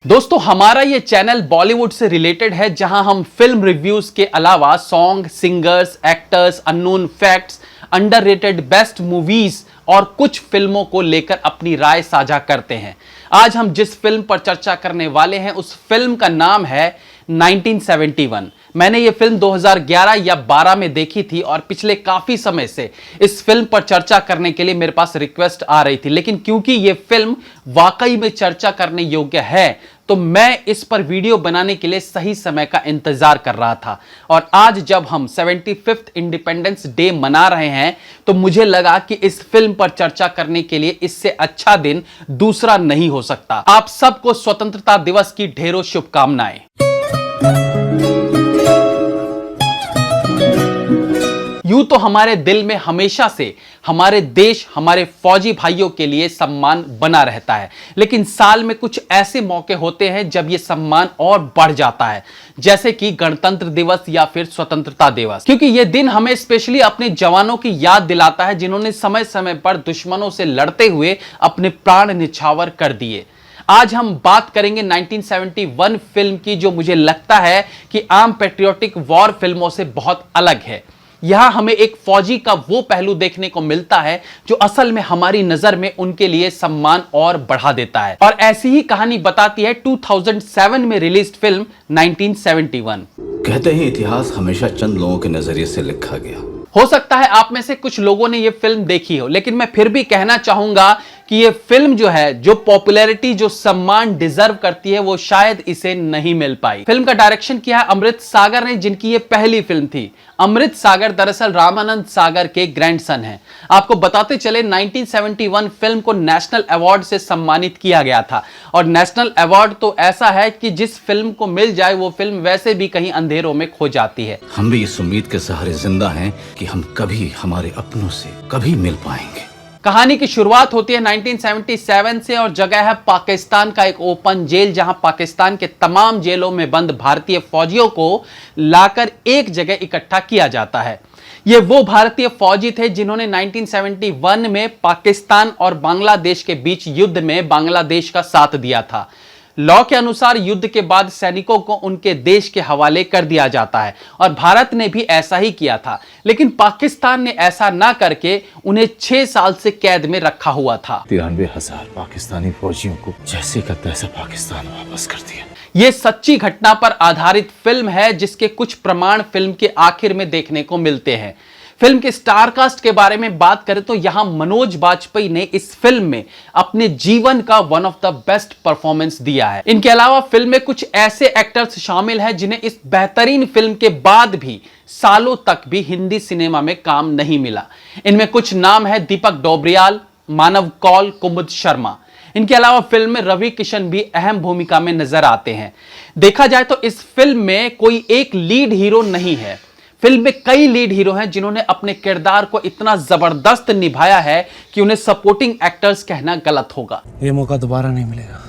दोस्तों हमारा ये चैनल बॉलीवुड से रिलेटेड है, जहां हम फिल्म रिव्यूज के अलावा song, singers, actors, unknown facts, underrated best movies और कुछ फिल्मों को लेकर अपनी राय साझा करते हैं। आज हम जिस फिल्म पर चर्चा करने वाले हैं उस फिल्म का नाम है 1971। मैंने ये फिल्म 2011 या 12 में देखी थी और पिछले काफी समय से इस फिल्म पर चर्चा करने के लिए मेरे पास रिक्वेस्ट आ रही थी, लेकिन क्योंकि ये फिल्म वाकई में चर्चा करने योग्य है तो मैं इस पर वीडियो बनाने के लिए सही समय का इंतजार कर रहा था। और आज जब हम 75th इंडिपेंडेंस डे मना रहे हैं तो मुझे लगा कि इस फिल्म पर चर्चा करने के लिए इससे अच्छा दिन दूसरा नहीं हो सकता। आप सबको स्वतंत्रता दिवस की ढेरों शुभकामनाएं। यूं तो हमारे दिल में हमेशा से हमारे देश, हमारे फौजी भाइयों के लिए सम्मान बना रहता है, लेकिन साल में कुछ ऐसे मौके होते हैं जब यह सम्मान और बढ़ जाता है, जैसे कि गणतंत्र दिवस या फिर स्वतंत्रता दिवस, क्योंकि यह दिन हमें स्पेशली अपने जवानों की याद दिलाता है जिन्होंने समय समय पर दुश्मनों से लड़ते हुए अपने प्राण निछावर कर दिए। आज हम बात करेंगे 1971 फिल्म की, जो मुझे लगता है कि आम पेट्रियोटिक वॉर फिल्मों से बहुत अलग है। यहां हमें एक फौजी का वो पहलू देखने को मिलता है जो असल में हमारी नजर में उनके लिए सम्मान और बढ़ा देता है। और ऐसी ही कहानी बताती है 2007 में रिलीज्ड फिल्म 1971। कहते हैं इतिहास हमेशा चंद लोगों के नजरिए से लिखा गया। हो सकता है आप में से कुछ लोगों ने यह फिल्म देखी हो, लेकिन मैं फिर भी कहना चाहूंगा कि यह फिल्म जो है, जो पॉपुलैरिटी, जो सम्मान डिजर्व करती है, वो शायद इसे नहीं मिल पाई। फिल्म का डायरेक्शन किया है अमृत सागर ने, जिनकी यह पहली फिल्म थी। अमृत सागर दरअसल रामानंद सागर के ग्रैंडसन हैं। आपको बताते चले 1971 फिल्म को नेशनल अवार्ड से सम्मानित किया गया था, और नेशनल अवार्ड तो ऐसा है कि जिस फिल्म को मिल जाए वो फिल्म वैसे भी कहीं अंधेरों में खो जाती है। हम भी इस उम्मीद के सहारे जिंदा हैं कि हम कभी हमारे अपनों से कभी मिल पाएंगे। कहानी की शुरुआत होती है 1977 से और जगह है पाकिस्तान का एक ओपन जेल, जहां पाकिस्तान के तमाम जेलों में बंद भारतीय फौजियों को लाकर एक जगह इकट्ठा किया जाता है। ये वो भारतीय फौजी थे जिन्होंने 1971 में पाकिस्तान और बांग्लादेश के बीच युद्ध में बांग्लादेश का साथ दिया था। लॉ के अनुसार युद्ध के बाद सैनिकों को उनके देश के हवाले कर दिया जाता है, और भारत ने भी ऐसा ही किया था, लेकिन पाकिस्तान ने ऐसा ना करके उन्हें 6 साल से कैद में रखा हुआ था। 93,000 पाकिस्तानी फौजियों को जैसे का तैसा पाकिस्तान वापस कर दिया। यह सच्ची घटना पर आधारित फिल्म है, जिसके कुछ प्रमाण फिल्म के आखिर में देखने को मिलते हैं। फिल्म के स्टार कास्ट के बारे में बात करें तो यहां मनोज बाजपेयी ने इस फिल्म में अपने जीवन का one of the best performance दिया है। इनके अलावा फिल्म में कुछ ऐसे एक्टर्स शामिल हैं जिन्हें इस बेहतरीन फिल्म के बाद भी सालों तक भी हिंदी सिनेमा में काम नहीं मिला। इनमें कुछ नाम है दीपक डोबरियाल, मानव कौल, कुमुद शर्मा। इनके अलावा फिल्म में रवि किशन भी अहम भूमिका में नजर आते हैं। देखा जाए तो इस फिल्म में कोई एक लीड हीरो नहीं है। फिल्म में कई लीड हीरो हैं जिन्होंने अपने किरदार को इतना जबरदस्त निभाया है कि उन्हें सपोर्टिंग एक्टर्स कहना गलत होगा। ये मौका दोबारा नहीं मिलेगा।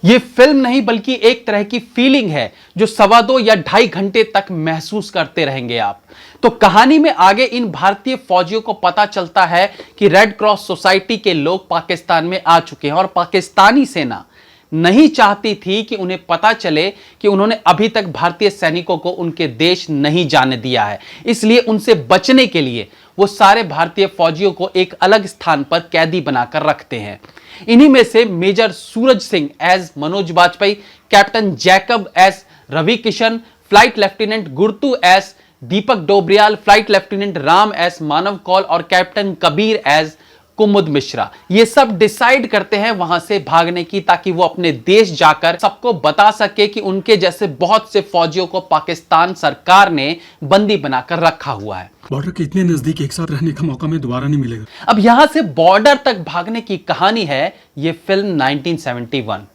यह फिल्म नहीं बल्कि एक तरह की फीलिंग है जो 2.25 या 2.5 घंटे तक महसूस करते रहेंगे आप। तो कहानी में आगे इन भारतीय फौजियों को पता चलता है कि रेड क्रॉस सोसाइटी के लोग पाकिस्तान में आ चुके हैं, और पाकिस्तानी सेना नहीं चाहती थी कि उन्हें पता चले कि उन्होंने अभी तक भारतीय सैनिकों को उनके देश नहीं जाने दिया है। इसलिए उनसे बचने के लिए वो सारे भारतीय फौजियों को एक अलग स्थान पर कैदी बनाकर रखते हैं। इन्हीं में से major Suraj Singh as Manoj Bajpayee, captain Jacob as Ravi Kishan, flight lieutenant Gurtu as Deepak Dobriyal, flight lieutenant Ram as Manav Kaul और कैप्टन कबीर एज कुमुद मिश्रा, ये सब डिसाइड करते हैं वहां से भागने की, ताकि वो अपने देश जाकर सबको बता सके कि उनके जैसे बहुत से फौजियों को पाकिस्तान सरकार ने बंदी बनाकर रखा हुआ है। बॉर्डर के इतने नजदीक एक साथ रहने का मौका में दोबारा नहीं मिलेगा। अब यहां से बॉर्डर तक भागने की कहानी है ये फिल्म 1971।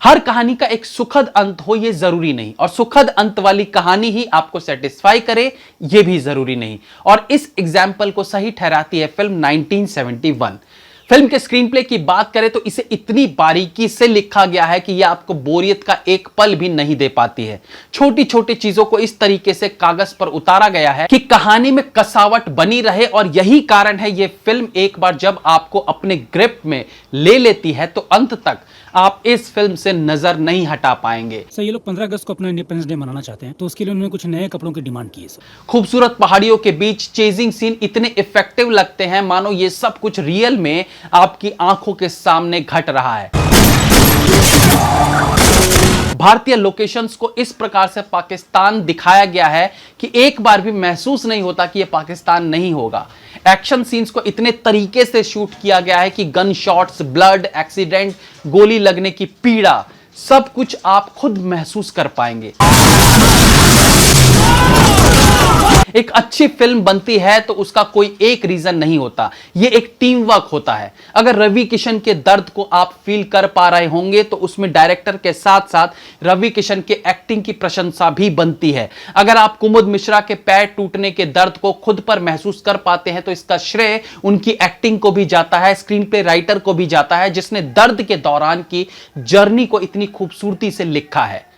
हर कहानी का एक सुखद अंत हो ये जरूरी नहीं, और सुखद अंत वाली कहानी ही आपको सेटिस्फाई करे ये भी जरूरी नहीं, और इस एग्जाम्पल को सही ठहराती है फिल्म 1971। फिल्म के स्क्रीन प्ले की बात करें तो इसे इतनी बारीकी से लिखा गया है कि यह आपको बोरियत का एक पल भी नहीं दे पाती है। छोटी छोटी चीजों को इस तरीके से कागज पर उतारा गया है कि कहानी में कसावट बनी रहे, और यही कारण है यह फिल्म एक बार जब आपको अपने ग्रिप में ले लेती है तो अंत तक आप इस फिल्म से नजर नहीं हटा पाएंगे। सर ये लोग 15 अगस्त को अपना इंडिपेंडेंस डे मनाना चाहते हैं, तो उसके लिए उन्होंने कुछ नए कपड़ों की डिमांड की है सर। खूबसूरत पहाड़ियों के बीच चेजिंग सीन इतने इफेक्टिव लगते हैं मानो ये सब कुछ रियल में आपकी आंखों के सामने घट रहा है। भारतीय लोकेशंस को इस प्रकार से पाकिस्तान दिखाया गया है कि एक बार भी महसूस नहीं होता कि यह पाकिस्तान नहीं होगा। एक्शन सीन्स को इतने तरीके से शूट किया गया है कि गन शॉट्स, ब्लड, एक्सीडेंट, गोली लगने की पीड़ा, सब कुछ आप खुद महसूस कर पाएंगे। एक अच्छी फिल्म बनती है तो उसका कोई एक रीजन नहीं होता, यह एक टीम वर्क होता है। अगर रवि किशन के दर्द को आप फील कर पा रहे होंगे तो उसमें डायरेक्टर के साथ साथ रवि किशन के एक्टिंग की प्रशंसा भी बनती है। अगर आप कुमुद मिश्रा के पैर टूटने के दर्द को खुद पर महसूस कर पाते हैं तो इसका श्रेय उनकी एक्टिंग को भी जाता है, स्क्रीन प्ले राइटर को भी जाता है, जिसने दर्द के दौरान की जर्नी को इतनी खूबसूरती से लिखा है।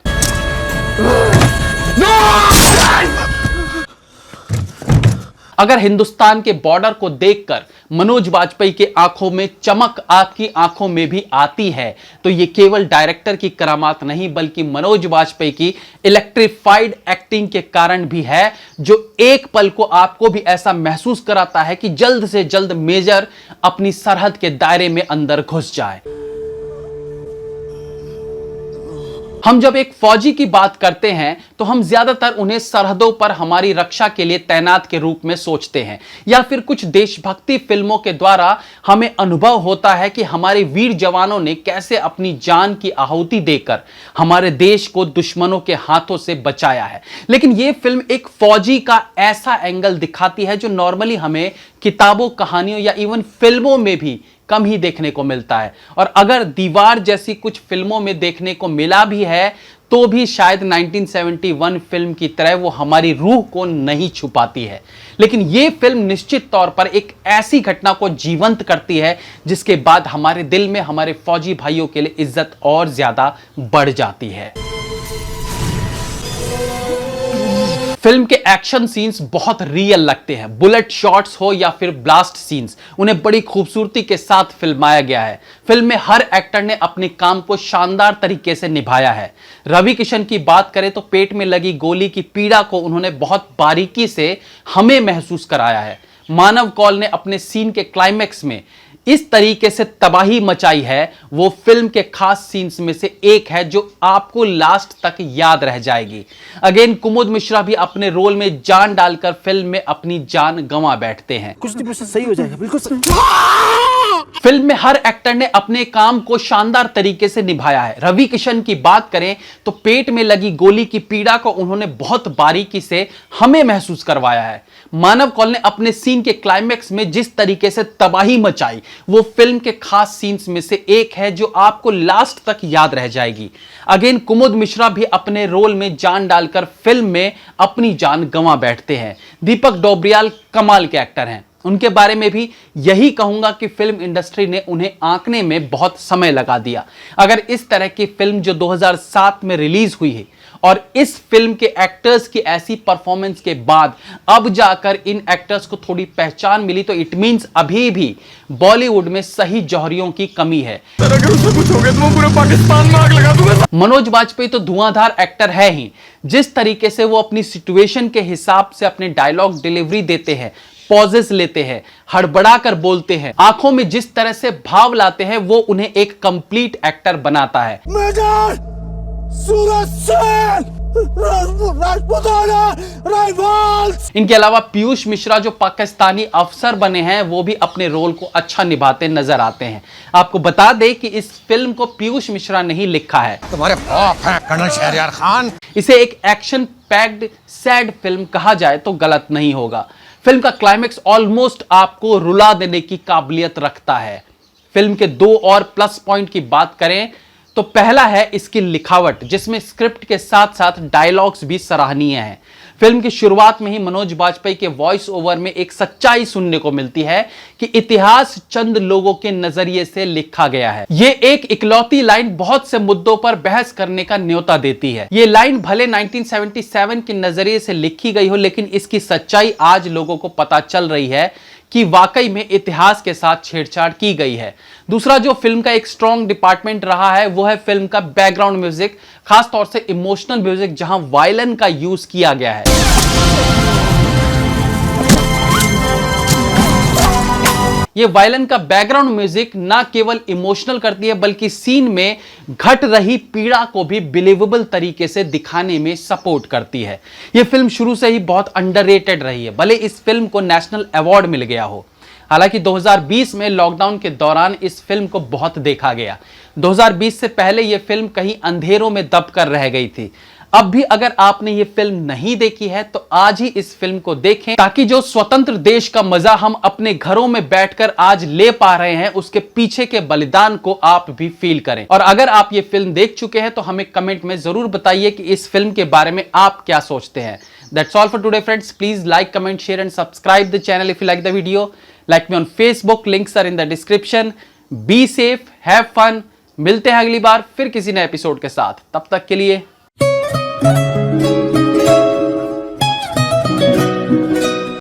अगर हिंदुस्तान के बॉर्डर को देखकर मनोज वाजपेयी के आंखों में चमक आपकी आंखों में भी आती है तो यह केवल डायरेक्टर की करामात नहीं बल्कि मनोज वाजपेयी की इलेक्ट्रीफाइड एक्टिंग के कारण भी है, जो एक पल को आपको भी ऐसा महसूस कराता है कि जल्द से जल्द मेजर अपनी सरहद के दायरे में अंदर घुस जाए। हम जब एक फौजी की बात करते हैं तो हम ज्यादातर उन्हें सरहदों पर हमारी रक्षा के लिए तैनात के रूप में सोचते हैं, या फिर कुछ देशभक्ति फिल्मों के द्वारा हमें अनुभव होता है कि हमारे वीर जवानों ने कैसे अपनी जान की आहुति देकर हमारे देश को दुश्मनों के हाथों से बचाया है। लेकिन यह फिल्म एक फौजी का ऐसा एंगल दिखाती है जो नॉर्मली हमें किताबों, कहानियों या इवन फिल्मों में भी कम ही देखने को मिलता है। और अगर दीवार जैसी कुछ फिल्मों में देखने को मिला भी है तो भी शायद 1971 फिल्म की तरह वो हमारी रूह को नहीं छुपाती है। लेकिन ये फिल्म निश्चित तौर पर एक ऐसी घटना को जीवंत करती है जिसके बाद हमारे दिल में हमारे फौजी भाइयों के लिए इज्जत और ज्यादा बढ़ जाती है। फिल्म के एक्शन सीन्स बहुत रियल लगते हैं। बुलेट शॉट्स हो या फिर ब्लास्ट सीन्स, उन्हें बड़ी खूबसूरती के साथ फिल्माया गया है। फिल्म में हर एक्टर ने अपने काम को शानदार तरीके से निभाया है। रवि किशन की बात करें तो पेट में लगी गोली की पीड़ा को उन्होंने बहुत बारीकी से हमें महसूस कराया है। मानव कौल ने अपने सीन के क्लाइमैक्स में इस तरीके से तबाही मचाई है, वो फिल्म के खास सीन्स में से एक है जो आपको लास्ट तक याद रह जाएगी। अगेन कुमुद मिश्रा भी अपने रोल में जान डालकर फिल्म में अपनी जान गंवा बैठते हैं। कुछ नहीं सही हो जाएगा, बिल्कुल सही। फिल्म में हर एक्टर ने अपने काम को शानदार तरीके से निभाया है। रवि किशन की बात करें तो पेट में लगी गोली की पीड़ा को उन्होंने बहुत बारीकी से हमें महसूस करवाया है। मानव कौल ने अपने सीन के क्लाइमैक्स में जिस तरीके से तबाही मचाई वो फिल्म के खास सीन्स में से एक है जो आपको लास्ट तक याद रह जाएगी। अगेन कुमुद मिश्रा भी अपने रोल में जान डालकर फिल्म में अपनी जान गंवा बैठते हैं। दीपक डोबरियाल कमाल के एक्टर हैं, उनके बारे में भी यही कहूंगा कि फिल्म इंडस्ट्री ने उन्हें आंकने में बहुत समय लगा दिया। अगर इस तरह की फिल्म जो 2007 में रिलीज हुई है और इस फिल्म के एक्टर्स की ऐसी परफॉर्मेंस के बाद अब जाकर इन एक्टर्स को थोड़ी पहचान मिली तो इट मींस अभी भी बॉलीवुड में सही जौहरियों की कमी है। अगर उससे कुछ हो गया तो मैं पूरे पाकिस्तान में आग लगा दूंगा। मनोज वाजपेयी तो धुआंधार एक्टर है ही, जिस तरीके से वो अपनी सिचुएशन के हिसाब से अपने डायलॉग डिलीवरी देते हैं, पॉजेस लेते हैं, हड़बड़ा कर बोलते हैं, आंखों में जिस तरह से भाव लाते हैं वो उन्हें एक कंप्लीट एक्टर बनाता है। मेजर सूरज सेन, राजपूताना राइवल्स। इनके अलावा पीयूष मिश्रा जो पाकिस्तानी अफसर बने हैं वो भी अपने रोल को अच्छा निभाते नजर आते हैं। आपको बता दें कि इस फिल्म को पीयूष मिश्रा ने ही लिखा है। तुम्हारे बाप हैं कर्नल शहरयार खान। इसे एक एक्शन पैक्ड सैड फिल्म कहा जाए तो गलत नहीं होगा। फिल्म का क्लाइमेक्स ऑलमोस्ट आपको रुला देने की काबिलियत रखता है। फिल्म के दो और प्लस पॉइंट की बात करें तो पहला है इसकी लिखावट, जिसमें स्क्रिप्ट के साथ साथ डायलॉग्स भी सराहनीय हैं। फिल्म की शुरुआत में ही मनोज वाजपेयी के वॉइस ओवर में एक सच्चाई सुनने को मिलती है कि इतिहास चंद लोगों के नजरिए से लिखा गया है। ये एक इकलौती लाइन बहुत से मुद्दों पर बहस करने का न्योता देती है। ये लाइन भले 1977 के नजरिए से लिखी गई हो, लेकिन इसकी सच्चाई आज लोगों को पता चल रही है कि वाकई में इतिहास के साथ छेड़छाड़ की गई है। दूसरा जो फिल्म का एक स्ट्रॉन्ग डिपार्टमेंट रहा है वो है फिल्म का बैकग्राउंड म्यूजिक, खासतौर से इमोशनल म्यूजिक जहां वायलिन का यूज किया गया है। ये वायलिन का बैकग्राउंड म्यूजिक ना केवल इमोशनल करती है बल्कि सीन में घट रही पीड़ा को भी बिलीवेबल तरीके से दिखाने में सपोर्ट करती है। ये फिल्म शुरू से ही बहुत अंडररेटेड रही है, भले इस फिल्म को नेशनल अवार्ड मिल गया हो। हालांकि 2020 में लॉकडाउन के दौरान इस फिल्म को बहुत देखा गया। 2020 से पहले यह फिल्म कहीं अंधेरों में दब कर रह गई थी। अब भी अगर आपने ये फिल्म नहीं देखी है तो आज ही इस फिल्म को देखें, ताकि जो स्वतंत्र देश का मजा हम अपने घरों में बैठकर आज ले पा रहे हैं उसके पीछे के बलिदान को आप भी फील करें। और अगर आप ये फिल्म देख चुके हैं तो हमें कमेंट में जरूर बताइए कि इस फिल्म के बारे में आप क्या सोचते हैं। That's all for today friends. Please like, comment, share and subscribe the channel if you like the video. Like me on Facebook, links are in the description. Be safe, have fun. मिलते हैं अगली बार फिर किसी नए episode के साथ। तब तक के लिए